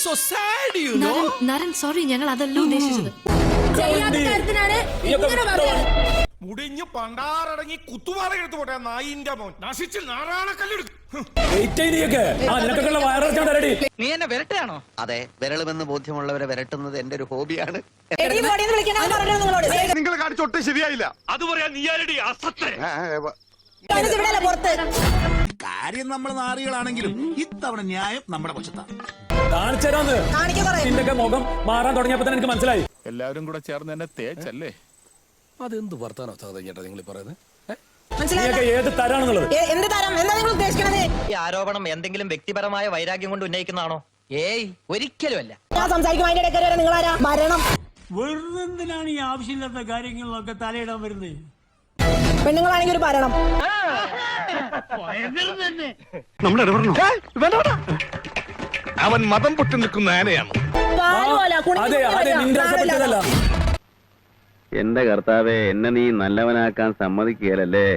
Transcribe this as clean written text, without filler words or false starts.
so sad, you know. Naran sorry, ഞങ്ങൾ അതല്ല ഉദ്ദേശിച്ചത്. മുടിഞ്ഞ് പണ്ടാറടങ്ങി കുത്തുപാറ എടുത്തു പോട്ടെ നായിന്റെ മോൻ നശിച്ച് നാറാണക്കല്ലെടുക്കും. നീ എന്നെ വിരട്ടാണോ? അതെ, വിരളുമെന്ന് ബോധ്യമുള്ളവരെ വിരട്ടുന്നത് എന്റെ ഒരു ഹോബിയാണ്. നിങ്ങൾ കാണിച്ചൊട്ടും ശരിയായില്ല. അത് പറയാൻ നീ ആരടി അസത്തെ? കാര്യം നമ്മൾ നാറികളാണെങ്കിലും ഇത്തവണ ന്യായം നമ്മുടെ പക്ഷത്താണ്. മുഖം മാറാൻ തുടങ്ങിയപ്പോ തന്നെ എനിക്ക് മനസ്സിലായി. എല്ലാവരും കൂടെ ചേർന്ന് എന്നെ തേച്ചല്ലേ? അതെന്ത് വർത്താനോ ചേട്ടാ നിങ്ങൾ പറയുന്നത്? ഏത് തരാണെന്നുള്ളത് ഈ ആരോപണം എന്തെങ്കിലും വ്യക്തിപരമായ വൈരാഗ്യം കൊണ്ട് ഉന്നയിക്കുന്നതാണോ? ഏയ്, ഒരിക്കലും അല്ല. വെറുതെ എന്തിനാണ് ഈ ആവശ്യമില്ലാത്ത കാര്യങ്ങളിലൊക്കെ തലയിടാൻ വരുന്നത്? പെണ്ണുങ്ങളാണെങ്കിൽ ഒരു ഭരണം. അവൻ മതം പൊട്ടി നിൽക്കുന്ന ആനയാണ്. എന്റെ കർത്താവെ, എന്നെ നീ നല്ലവനാക്കാൻ സമ്മതിക്കുകയല്ലേ?